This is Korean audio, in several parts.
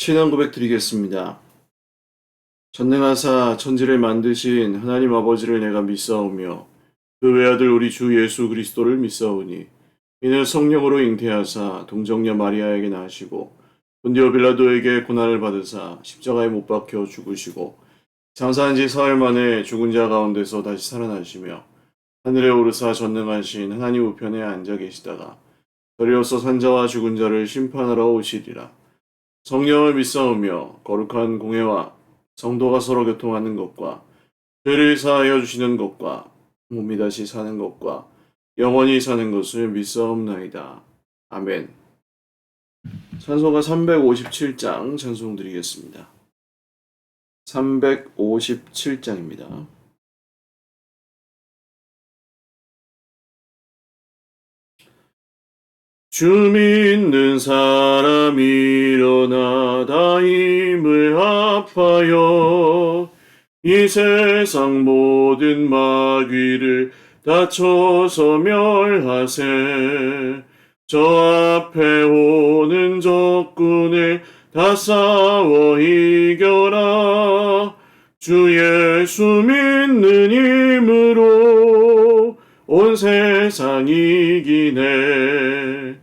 신앙 고백 드리겠습니다. 전능하사 천지를 만드신 하나님 아버지를 내가 믿사오며 그 외아들 우리 주 예수 그리스도를 믿사오니 이는 성령으로 잉태하사 동정녀 마리아에게 나시고 본디오 빌라도에게 고난을 받으사 십자가에 못 박혀 죽으시고 장사한 지 사흘 만에 죽은 자 가운데서 다시 살아나시며 하늘에 오르사 전능하신 하나님 우편에 앉아 계시다가 저리로서 산자와 죽은 자를 심판하러 오시리라. 성령을 믿사오며 거룩한 공회와 성도가 서로 교통하는 것과 죄를 사하여 주시는 것과 몸이 다시 사는 것과 영원히 사는 것을 믿사옵나이다. 아멘. 찬송가 357장 찬송 드리겠습니다. 357장입니다. 주 믿는 사람 일어나 다 힘을 합하여 이 세상 모든 마귀를 다쳐서 멸하세. 저 앞에 오는 적군을 다 싸워 이겨라. 주 예수 믿는 힘으로 온 세상 이기네.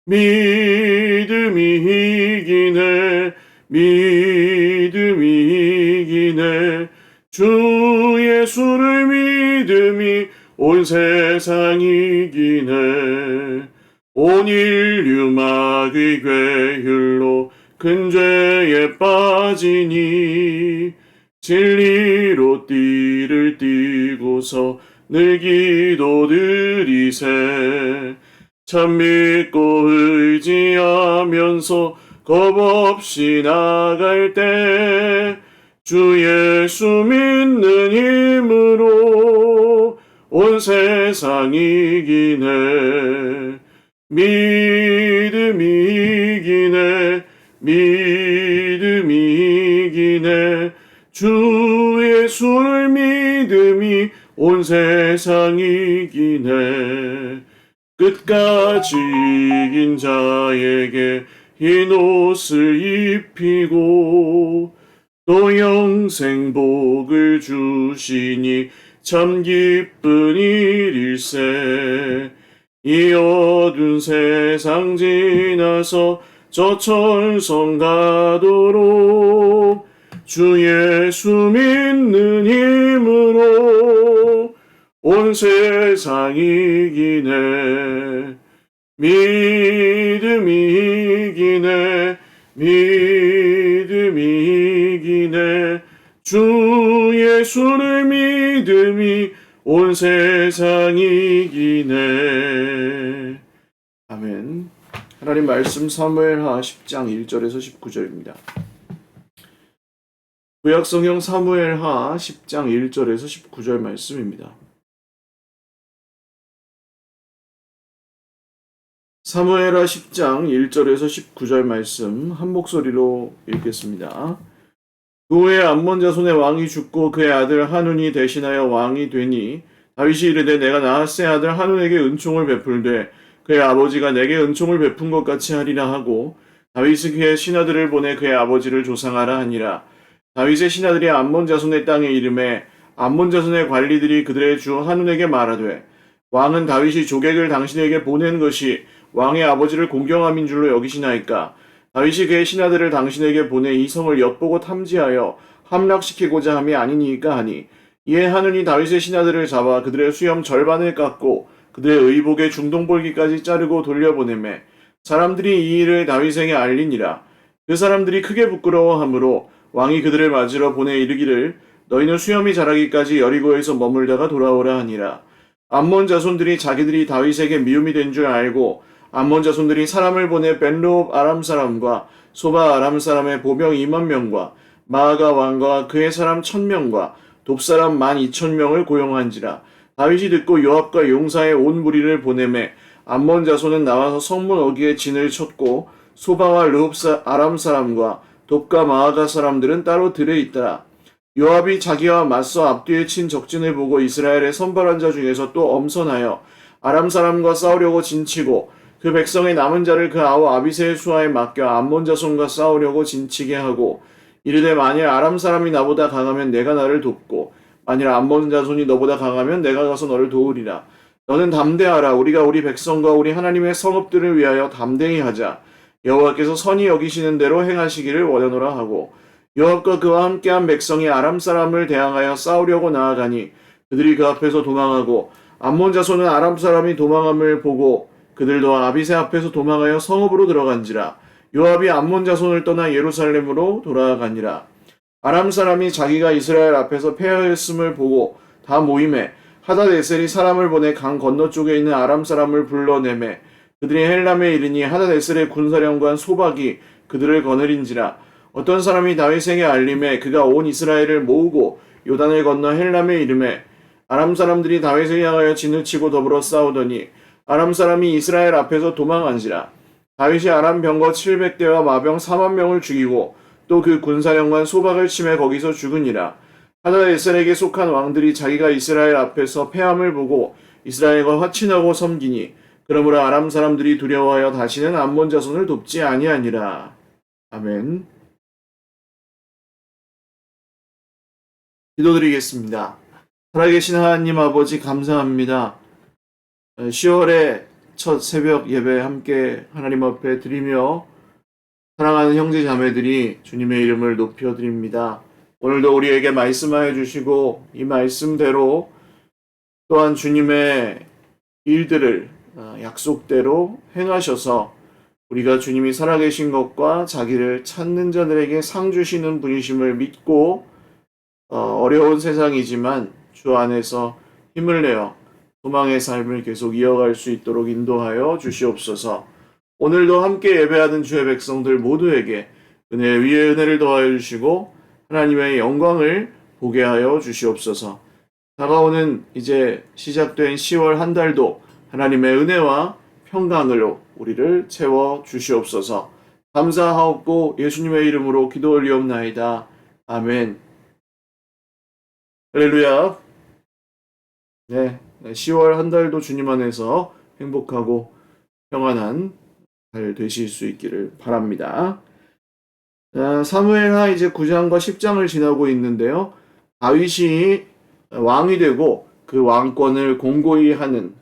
믿음이 이기네. 믿음이 이기네. 주 예수를 믿음이 온 세상 이기네. 온 인류 마귀 괴율로 큰 죄에 빠지니 진리로 띠를 띠고서 늘 기도드리세. 참 믿고 의지하면서 겁없이 나갈 때 주 예수 믿는 힘으로 온 세상 이기네. 믿음이 이기네. 믿음이 이기네. 주 예수를 믿음이 온 세상 이기네. 끝까지 이긴 자에게 흰 옷을 입히고 또 영생 복을 주시니 참 기쁜 일일세. 이 어두운 세상 지나서 저 천성 가도록 주 예수 믿는 힘으로 온 세상 이기네. 믿음이 이기네. 믿음이 이기네. 주 예수를 믿음이 온 세상 이기네. 아멘. 하나님 말씀 사무엘하 10장 1절에서 19절입니다. 구약성경 사무엘하 10장 1절에서 19절 말씀입니다. 사무엘하 10장 1절에서 19절 말씀 한 목소리로 읽겠습니다. 그 후에 암몬 자손의 왕이 죽고 그의 아들 한운이 대신하여 왕이 되니 다윗이 이르되 내가 나하스의 아들 한운에게 은총을 베풀되 그의 아버지가 내게 은총을 베푼 것 같이 하리라 하고 다윗이 그의 신하들을 보내 그의 아버지를 조상하라 하니라. 다윗의 신하들이 암몬 자손의 땅에 이름에 암몬 자손의 관리들이 그들의 주 한운에게 말하되 왕은 다윗이 조객을 당신에게 보낸 것이 왕의 아버지를 공경함인 줄로 여기시나이까. 다윗이 그의 신하들을 당신에게 보내 이 성을 엿보고 탐지하여 함락시키고자 함이 아니니까 하니 이에 한운이 다윗의 신하들을 잡아 그들의 수염 절반을 깎고 그들의 의복의 중동볼기까지 자르고 돌려보내매 사람들이 이 일을 다윗에게 알리니라. 그 사람들이 크게 부끄러워하므로 왕이 그들을 맞으러 보내 이르기를 너희는 수염이 자라기까지 여리고에서 머물다가 돌아오라 하니라. 암몬 자손들이 자기들이 다윗에게 미움이 된 줄 알고 암몬 자손들이 사람을 보내 벤로업 아람 사람과 소바 아람 사람의 보병 2만 명과 마아가 왕과 그의 사람 1000명과 돕사람 12,000명을 고용한지라. 다윗이 듣고 요압과 용사의 온 무리를 보내매 암몬 자손은 나와서 성문 어귀에 진을 쳤고 소바와 르홉 아람 사람과 돕과 마아가 사람들은 따로 들에 있더라. 요압이 자기와 맞서 앞뒤에 친 적진을 보고 이스라엘의 선발한 자 중에서 또 엄선하여 아람 사람과 싸우려고 진치고 그 백성의 남은 자를 그 아우 아비새의 수하에 맡겨 암몬 자손과 싸우려고 진치게 하고 이르되 만일 아람 사람이 나보다 강하면 내가 나를 돕고 만일 암몬 자손이 너보다 강하면 내가 가서 너를 도우리라. 너는 담대하라. 우리가 우리 백성과 우리 하나님의 성읍들을 위하여 담대히 하자. 여호와께서 선히 여기시는 대로 행하시기를 원하노라 하고 요압과 그와 함께한 백성이 아람 사람을 대항하여 싸우려고 나아가니 그들이 그 앞에서 도망하고 암몬 자손은 아람 사람이 도망함을 보고 그들도 아비새 앞에서 도망하여 성읍으로 들어간지라. 요압이 암몬 자손을 떠나 예루살렘으로 돌아가니라. 아람 사람이 자기가 이스라엘 앞에서 패하였음을 보고 다 모임에 하닷에셀이 사람을 보내 강 건너쪽에 있는 아람 사람을 불러내매 그들이 헬람에 이르니 하닷에셀의 군사령관 소박이 그들을 거느린지라. 어떤 사람이 다윗에게 알림에 그가 온 이스라엘을 모으고 요단을 건너 헬람에 이르매 아람 사람들이 다윗을 향하여 진을 치고 더불어 싸우더니 아람 사람이 이스라엘 앞에서 도망한지라. 다윗이 아람 병거 700대와 마병 4만 명을 죽이고 또 그 군사령관 소박을 치매 거기서 죽으니라. 하닷에셀에게 속한 왕들이 자기가 이스라엘 앞에서 패함을 보고 이스라엘과 화친하고 섬기니 그러므로 아람 사람들이 두려워하여 다시는 암몬 자손을 돕지 아니하니라. 아멘. 기도드리겠습니다. 살아계신 하나님 아버지 감사합니다. 10월의 첫 새벽 예배 함께 하나님 앞에 드리며 사랑하는 형제 자매들이 주님의 이름을 높여드립니다. 오늘도 우리에게 말씀하여 주시고 이 말씀대로 또한 주님의 일들을 약속대로 행하셔서 우리가 주님이 살아계신 것과 자기를 찾는 자들에게 상 주시는 분이심을 믿고 어려운 세상이지만 주 안에서 힘을 내어 소망의 삶을 계속 이어갈 수 있도록 인도하여 주시옵소서. 오늘도 함께 예배하는 주의 백성들 모두에게 은혜 위에 은혜를 더하여 주시고 하나님의 영광을 보게 하여 주시옵소서. 다가오는 이제 시작된 10월 한 달도 하나님의 은혜와 평강으로 우리를 채워 주시옵소서. 감사하옵고 예수님의 이름으로 기도 올리옵나이다. 아멘. 할렐루야. 네, 10월 한 달도 주님 안에서 행복하고 평안한 달 되실 수 있기를 바랍니다. 사무엘하 이제 9장과 10장을 지나고 있는데요. 다윗이 왕이 되고 그 왕권을 공고히 하는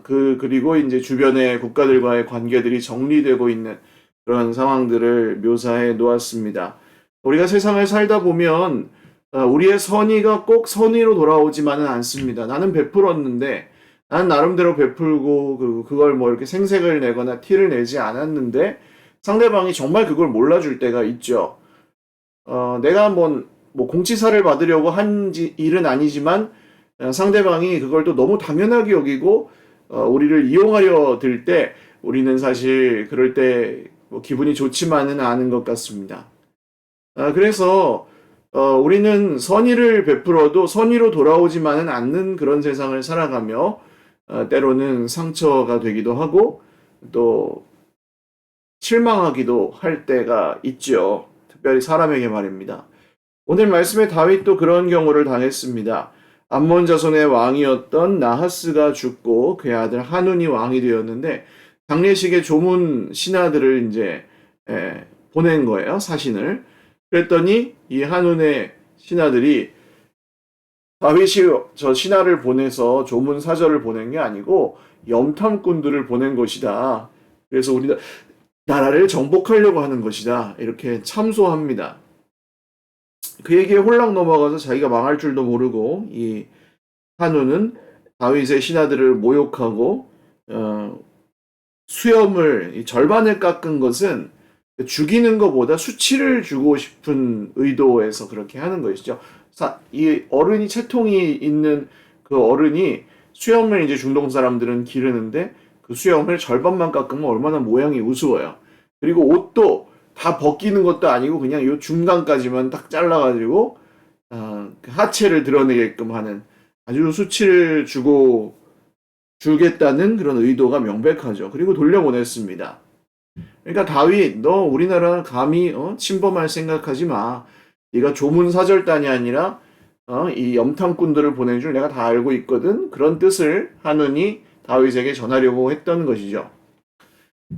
그리고 이제 주변의 국가들과의 관계들이 정리되고 있는 그런 상황들을 묘사해 놓았습니다. 우리가 세상을 살다 보면 우리의 선의가 꼭 선의로 돌아오지만은 않습니다. 나는 베풀었는데 난 나름대로 베풀고 그걸 뭐 이렇게 생색을 내거나 티를 내지 않았는데 상대방이 정말 그걸 몰라줄 때가 있죠. 내가 뭐 공치사를 받으려고 한 일은 아니지만 상대방이 그걸 또 너무 당연하게 여기고 우리를 이용하려 들 때 우리는 사실 그럴 때 뭐 기분이 좋지만은 않은 것 같습니다. 그래서 우리는 선의를 베풀어도 선의로 돌아오지만은 않는 그런 세상을 살아가며 때로는 상처가 되기도 하고 또 실망하기도 할 때가 있죠. 특별히 사람에게 말입니다. 오늘 말씀에 다윗도 그런 경우를 당했습니다. 암몬 자손의 왕이었던 나하스가 죽고 그의 아들 하눈이 왕이 되었는데 장례식에 조문 신하들을 이제 보낸 거예요. 사신을. 그랬더니 이 하눈의 신하들이 다윗이 저 신하를 보내서 조문 사절을 보낸 게 아니고 염탐꾼들을 보낸 것이다. 그래서 우리 나라를 정복하려고 하는 것이다. 이렇게 참소합니다. 그 얘기에 홀랑 넘어가서 자기가 망할 줄도 모르고 이 하눈은 다윗의 신하들을 모욕하고 수염을 절반을 깎은 것은 죽이는 것보다 수치를 주고 싶은 의도에서 그렇게 하는 것이죠. 이 어른이 채통이 있는 그 어른이 수염을 이제 중동 사람들은 기르는데 그 수염을 절반만 깎으면 얼마나 모양이 우스워요. 그리고 옷도 다 벗기는 것도 아니고 그냥 요 중간까지만 딱 잘라가지고 그 하체를 드러내게끔 하는 아주 수치를 주겠다는 그런 의도가 명백하죠. 그리고 돌려보냈습니다. 그러니까 다윗, 너 우리나라 감히 침범할 생각하지 마. 네가 조문사절단이 아니라 이 염탐꾼들을 보낸 줄 내가 다 알고 있거든. 그런 뜻을 하느니 다윗에게 전하려고 했던 것이죠.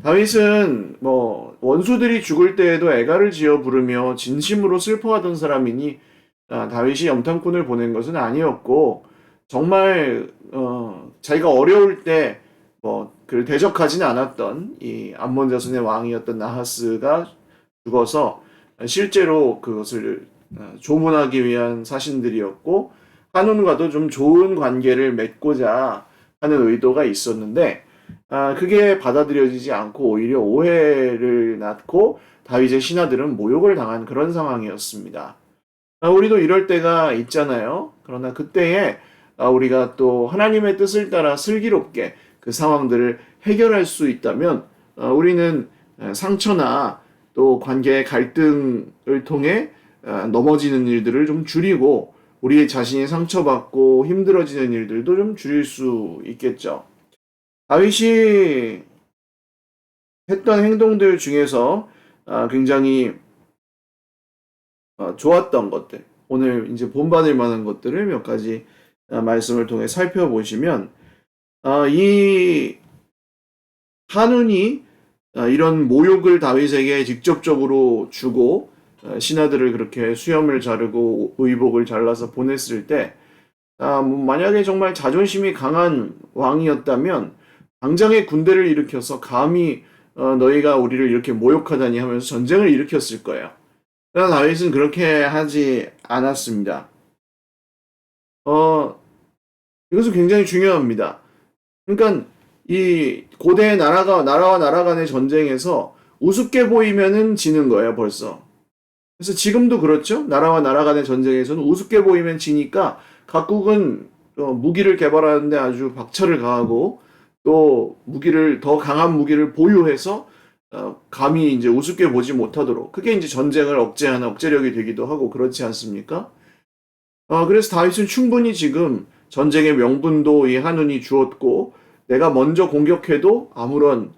다윗은 뭐 원수들이 죽을 때에도 애가를 지어 부르며 진심으로 슬퍼하던 사람이니 다윗이 염탐꾼을 보낸 것은 아니었고 정말 자기가 어려울 때 뭐 그를 대적하지는 않았던 이 암몬 자손의 왕이었던 나하스가 죽어서 실제로 그것을 조문하기 위한 사신들이었고 한온과도 좀 좋은 관계를 맺고자 하는 의도가 있었는데 그게 받아들여지지 않고 오히려 오해를 낳고 다윗의 신하들은 모욕을 당한 그런 상황이었습니다. 우리도 이럴 때가 있잖아요. 그러나 그때에 우리가 또 하나님의 뜻을 따라 슬기롭게 그 상황들을 해결할 수 있다면 우리는 상처나 또 관계의 갈등을 통해 넘어지는 일들을 좀 줄이고 우리 자신이 상처받고 힘들어지는 일들도 좀 줄일 수 있겠죠. 다윗이 했던 행동들 중에서 굉장히 좋았던 것들, 오늘 이제 본받을 만한 것들을 몇 가지 말씀을 통해 살펴보시면 이 한운이 이런 모욕을 다윗에게 직접적으로 주고 신하들을 그렇게 수염을 자르고 의복을 잘라서 보냈을 때 뭐 만약에 정말 자존심이 강한 왕이었다면 당장의 군대를 일으켜서 감히 너희가 우리를 이렇게 모욕하다니 하면서 전쟁을 일으켰을 거예요. 그러나 다윗은 그렇게 하지 않았습니다. 이것은 굉장히 중요합니다. 그러니까 이 고대 나라와 나라 간의 전쟁에서 우습게 보이면은 지는 거예요, 벌써. 그래서 지금도 그렇죠. 나라와 나라 간의 전쟁에서는 우습게 보이면 지니까 각국은 무기를 개발하는데 아주 박차를 가하고 또 더 강한 무기를 보유해서 감히 이제 우습게 보지 못하도록 그게 이제 전쟁을 억제하는 억제력이 되기도 하고 그렇지 않습니까? 그래서 다윗은 충분히 지금 전쟁의 명분도 이 한운이 주었고 내가 먼저 공격해도 아무런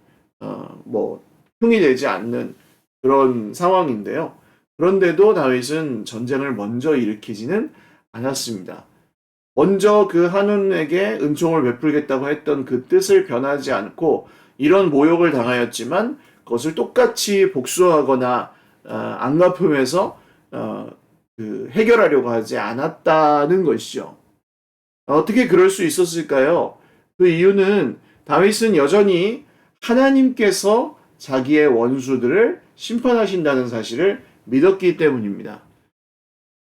뭐 흉이 되지 않는 그런 상황인데요. 그런데도 다윗은 전쟁을 먼저 일으키지는 않았습니다. 먼저 그 한운에게 은총을 베풀겠다고 했던 그 뜻을 변하지 않고 이런 모욕을 당하였지만 그것을 똑같이 복수하거나 안 갚으면서 해결하려고 하지 않았다는 것이죠. 어떻게 그럴 수 있었을까요? 그 이유는 다윗은 여전히 하나님께서 자기의 원수들을 심판하신다는 사실을 믿었기 때문입니다.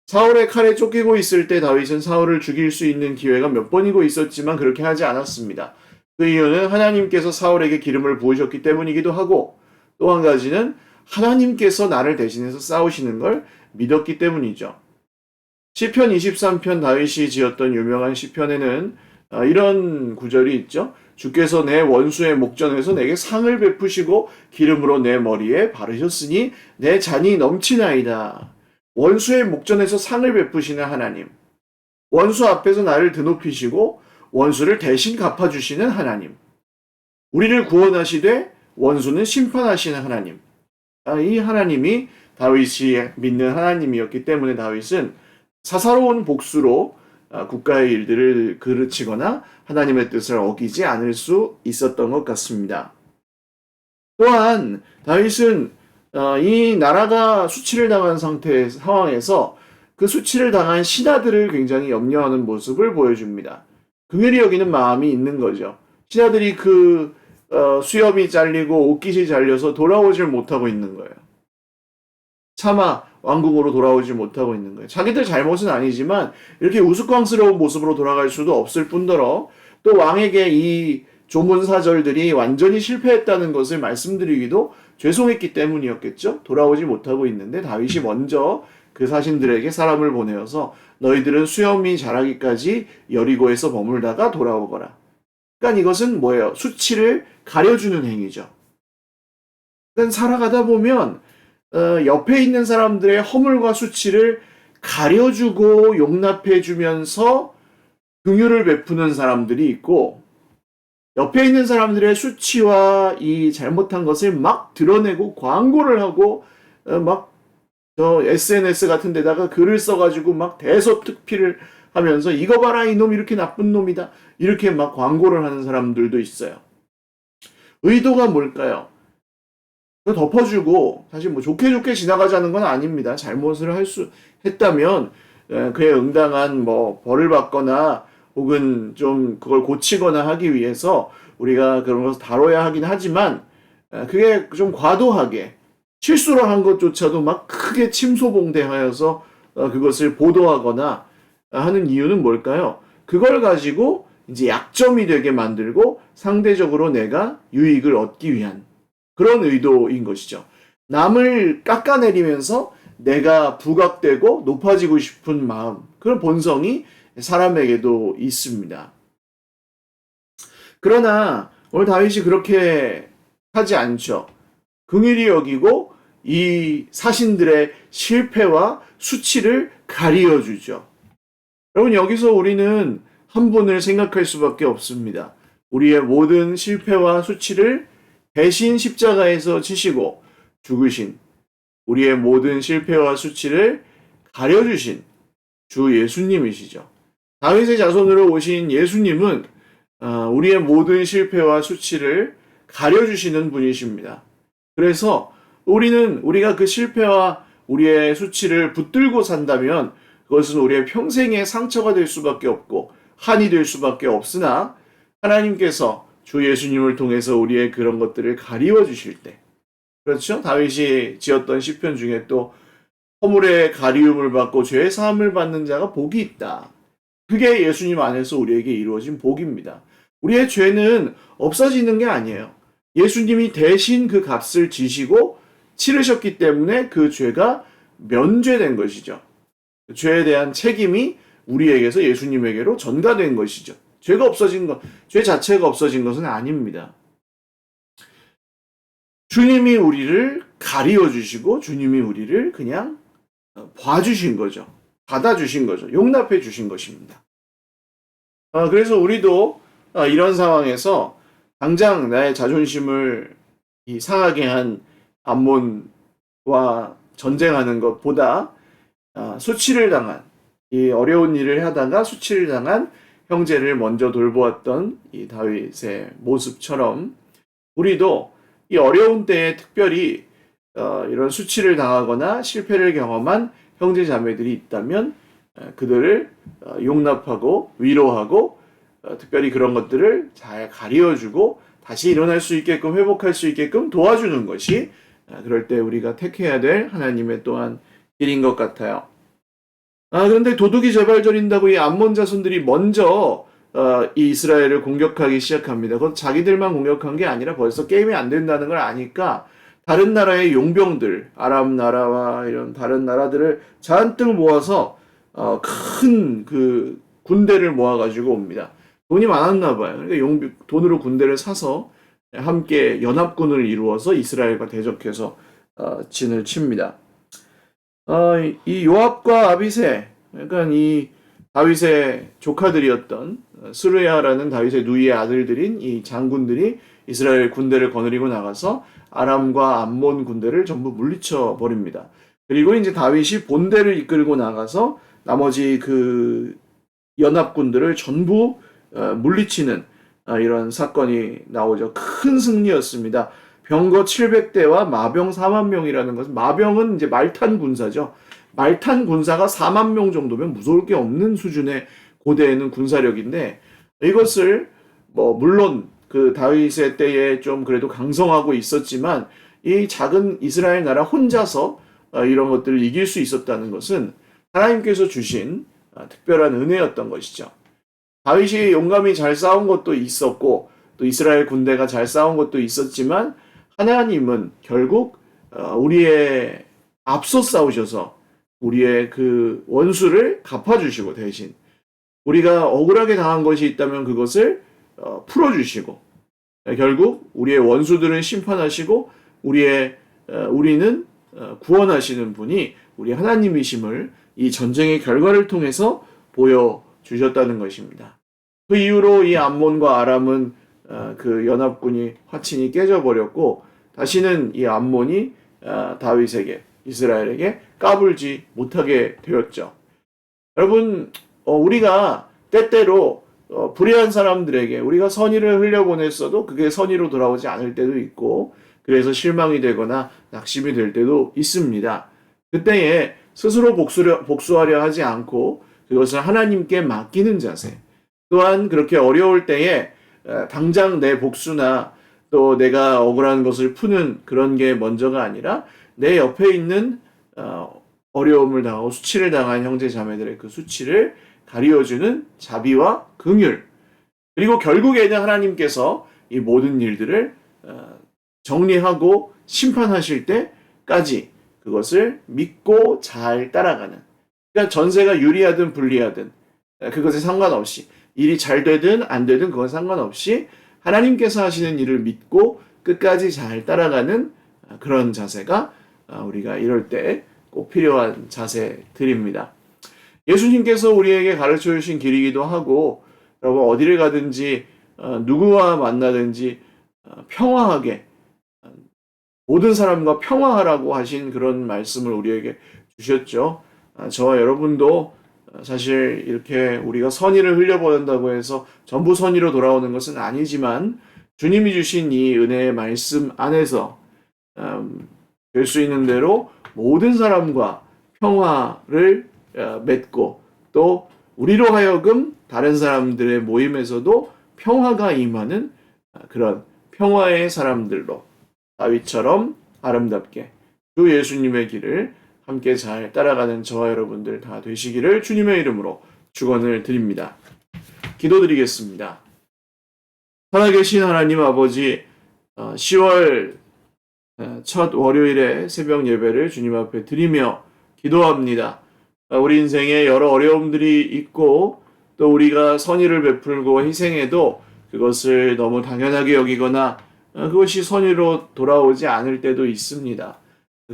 사울의 칼에 쫓기고 있을 때 다윗은 사울을 죽일 수 있는 기회가 몇 번이고 있었지만 그렇게 하지 않았습니다. 그 이유는 하나님께서 사울에게 기름을 부으셨기 때문이기도 하고 또 한 가지는 하나님께서 나를 대신해서 싸우시는 걸 믿었기 때문이죠. 시편 23편 다윗이 지었던 유명한 시편에는 이런 구절이 있죠. 주께서 내 원수의 목전에서 내게 상을 베푸시고 기름으로 내 머리에 바르셨으니 내 잔이 넘치나이다. 원수의 목전에서 상을 베푸시는 하나님, 원수 앞에서 나를 드높이시고 원수를 대신 갚아주시는 하나님, 우리를 구원하시되 원수는 심판하시는 하나님. 이 하나님이 다윗이 믿는 하나님이었기 때문에 다윗은 사사로운 복수로 국가의 일들을 그르치거나 하나님의 뜻을 어기지 않을 수 있었던 것 같습니다. 또한 다윗은 이 나라가 수치를 당한 상황에서 그 수치를 당한 신하들을 굉장히 염려하는 모습을 보여줍니다. 긍휼히 여기는 마음이 있는 거죠. 신하들이 수염이 잘리고 옷깃이 잘려서 돌아오질 못하고 있는 거예요. 차마 왕궁으로 돌아오지 못하고 있는 거예요. 자기들 잘못은 아니지만 이렇게 우스꽝스러운 모습으로 돌아갈 수도 없을 뿐더러 또 왕에게 이 조문사절들이 완전히 실패했다는 것을 말씀드리기도 죄송했기 때문이었겠죠. 돌아오지 못하고 있는데 다윗이 먼저 그 사신들에게 사람을 보내어서 너희들은 수염이 자라기까지 여리고에서 머물다가 돌아오거라. 그러니까 이것은 뭐예요? 수치를 가려주는 행위죠. 그러니까 살아가다 보면 옆에 있는 사람들의 허물과 수치를 가려주고 용납해주면서 긍휼을 베푸는 사람들이 있고 옆에 있는 사람들의 수치와 이 잘못한 것을 막 드러내고 광고를 하고 SNS 같은 데다가 글을 써가지고 막 대서특필을 하면서 이거 봐라 이놈 이렇게 나쁜 놈이다 이렇게 막 광고를 하는 사람들도 있어요. 의도가 뭘까요? 덮어주고 사실 뭐 좋게 지나가자는 건 아닙니다. 잘못을 했다면 그에 응당한 뭐 벌을 받거나 혹은 좀 그걸 고치거나 하기 위해서 우리가 그런 것을 다뤄야 하긴 하지만 그게 좀 과도하게 실수를 한 것조차도 막 크게 침소봉대하여서 그것을 보도하거나 하는 이유는 뭘까요? 그걸 가지고 이제 약점이 되게 만들고 상대적으로 내가 유익을 얻기 위한 그런 의도인 것이죠. 남을 깎아내리면서 내가 부각되고 높아지고 싶은 마음, 그런 본성이 사람에게도 있습니다. 그러나 오늘 다윗이 그렇게 하지 않죠. 긍휼히 여기고 이 사신들의 실패와 수치를 가리어 주죠. 여러분, 여기서 우리는 한 분을 생각할 수밖에 없습니다. 우리의 모든 실패와 수치를 대신 십자가에서 지시고 죽으신, 우리의 모든 실패와 수치를 가려주신 주 예수님이시죠. 다윗의 자손으로 오신 예수님은 우리의 모든 실패와 수치를 가려주시는 분이십니다. 그래서 우리가 그 실패와 우리의 수치를 붙들고 산다면 그것은 우리의 평생의 상처가 될 수밖에 없고 한이 될 수밖에 없으나 하나님께서 주 예수님을 통해서 우리의 그런 것들을 가리워 주실 때, 그렇죠? 다윗이 지었던 시편 중에 또 허물의 가리움을 받고 죄의 사함을 받는 자가 복이 있다. 그게 예수님 안에서 우리에게 이루어진 복입니다. 우리의 죄는 없어지는 게 아니에요. 예수님이 대신 그 값을 지시고 치르셨기 때문에 그 죄가 면죄된 것이죠. 죄에 대한 책임이 우리에게서 예수님에게로 전가된 것이죠. 죄가 없어진 것, 죄 자체가 없어진 것은 아닙니다. 주님이 우리를 가리워 주시고 주님이 우리를 그냥 봐주신 거죠. 받아주신 거죠. 용납해 주신 것입니다. 그래서 우리도 이런 상황에서 당장 나의 자존심을 상하게 한 암몬과 전쟁하는 것보다 수치를 당한, 이 어려운 일을 하다가 수치를 당한 형제를 먼저 돌보았던 이 다윗의 모습처럼 우리도 이 어려운 때에 특별히 이런 수치를 당하거나 실패를 경험한 형제 자매들이 있다면 그들을 용납하고 위로하고 특별히 그런 것들을 잘 가리워주고 다시 일어날 수 있게끔 회복할 수 있게끔 도와주는 것이 그럴 때 우리가 택해야 될 하나님의 또한 길인 것 같아요. 그런데 도둑이 재발절인다고 이 암몬 자손들이 먼저 이 이스라엘을 공격하기 시작합니다. 그건 자기들만 공격한 게 아니라 벌써 게임이 안 된다는 걸 아니까 다른 나라의 용병들, 아람 나라와 이런 다른 나라들을 잔뜩 모아서 큰 그 군대를 모아가지고 옵니다. 돈이 많았나 봐요. 그러니까 돈으로 군대를 사서 함께 연합군을 이루어서 이스라엘과 대적해서 진을 칩니다. 이 요압과 아비새, 그러니까 이 다윗의 조카들이었던 스루야라는 다윗의 누이의 아들들인 이 장군들이 이스라엘 군대를 거느리고 나가서 아람과 암몬 군대를 전부 물리쳐 버립니다. 그리고 이제 다윗이 본대를 이끌고 나가서 나머지 그 연합군들을 전부 물리치는 이런 사건이 나오죠. 큰 승리였습니다. 병거 700대와 마병 4만 명이라는 것은, 마병은 이제 말탄 군사죠. 말탄 군사가 4만 명 정도면 무서울 게 없는 수준의 고대에는 군사력인데, 이것을 물론 그 다윗의 때에 좀 그래도 강성하고 있었지만 이 작은 이스라엘 나라 혼자서 이런 것들을 이길 수 있었다는 것은 하나님께서 주신 특별한 은혜였던 것이죠. 다윗이 용감히 잘 싸운 것도 있었고 또 이스라엘 군대가 잘 싸운 것도 있었지만 하나님은 결국 우리의 앞서 싸우셔서 우리의 그 원수를 갚아주시고, 대신 우리가 억울하게 당한 것이 있다면 그것을 풀어주시고, 결국 우리의 원수들은 심판하시고 우리는 구원하시는 분이 우리 하나님이심을 이 전쟁의 결과를 통해서 보여주셨다는 것입니다. 그 이후로 이 암몬과 아람은 그 연합군이 화친이 깨져버렸고 다시는 이 암몬이 다윗에게, 이스라엘에게 까불지 못하게 되었죠. 여러분, 우리가 때때로 불의한 사람들에게 우리가 선의를 흘려보냈어도 그게 선의로 돌아오지 않을 때도 있고, 그래서 실망이 되거나 낙심이 될 때도 있습니다. 그때에 스스로 복수하려 하지 않고 그것을 하나님께 맡기는 자세. 또한 그렇게 어려울 때에 당장 내 복수나 또 내가 억울한 것을 푸는 그런 게 먼저가 아니라 내 옆에 있는 어려움을 당하고 수치를 당한 형제 자매들의 그 수치를 가리워주는 자비와 긍휼. 그리고 결국에는 하나님께서 이 모든 일들을 정리하고 심판하실 때까지 그것을 믿고 잘 따라가는. 그러니까 전세가 유리하든 불리하든 그것에 상관없이, 일이 잘 되든 안 되든 그건 상관없이 하나님께서 하시는 일을 믿고 끝까지 잘 따라가는 그런 자세가 우리가 이럴 때 꼭 필요한 자세들입니다. 예수님께서 우리에게 가르쳐 주신 길이기도 하고, 여러분 어디를 가든지 누구와 만나든지 평화하게, 모든 사람과 평화하라고 하신 그런 말씀을 우리에게 주셨죠. 저와 여러분도 사실 이렇게 우리가 선의를 흘려보낸다고 해서 전부 선의로 돌아오는 것은 아니지만, 주님이 주신 이 은혜의 말씀 안에서 될 수 있는 대로 모든 사람과 평화를 맺고, 또 우리로 하여금 다른 사람들의 모임에서도 평화가 임하는 그런 평화의 사람들로 다윗처럼 아름답게 주 예수님의 길을 함께 잘 따라가는 저와 여러분들 다 되시기를 주님의 이름으로 축원을 드립니다. 기도드리겠습니다. 살아계신 하나님 아버지, 10월 첫 월요일에 새벽 예배를 주님 앞에 드리며 기도합니다. 우리 인생에 여러 어려움들이 있고, 또 우리가 선의를 베풀고 희생해도 그것을 너무 당연하게 여기거나 그것이 선의로 돌아오지 않을 때도 있습니다.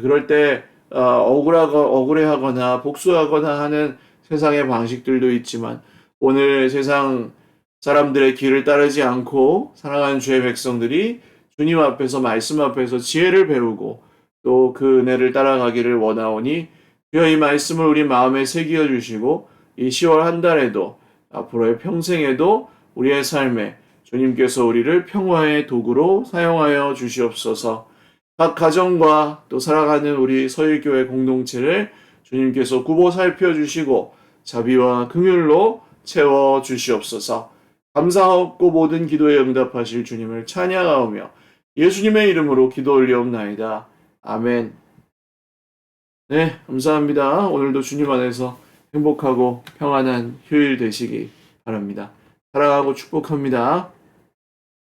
그럴 때 억울해하거나 복수하거나 하는 세상의 방식들도 있지만, 오늘 세상 사람들의 길을 따르지 않고 사랑하는 주의 백성들이 주님 앞에서, 말씀 앞에서 지혜를 배우고 또 그 은혜를 따라가기를 원하오니, 주여 이 말씀을 우리 마음에 새겨 주시고 이 10월 한 달에도 앞으로의 평생에도 우리의 삶에 주님께서 우리를 평화의 도구로 사용하여 주시옵소서. 각 가정과 또 살아가는 우리 서일교회 공동체를 주님께서 굽어 살펴주시고 자비와 긍휼로 채워 주시옵소서. 감사하옵고 모든 기도에 응답하실 주님을 찬양하오며 예수님의 이름으로 기도 올리옵나이다. 아멘. 네, 감사합니다. 오늘도 주님 안에서 행복하고 평안한 휴일 되시기 바랍니다. 사랑하고 축복합니다.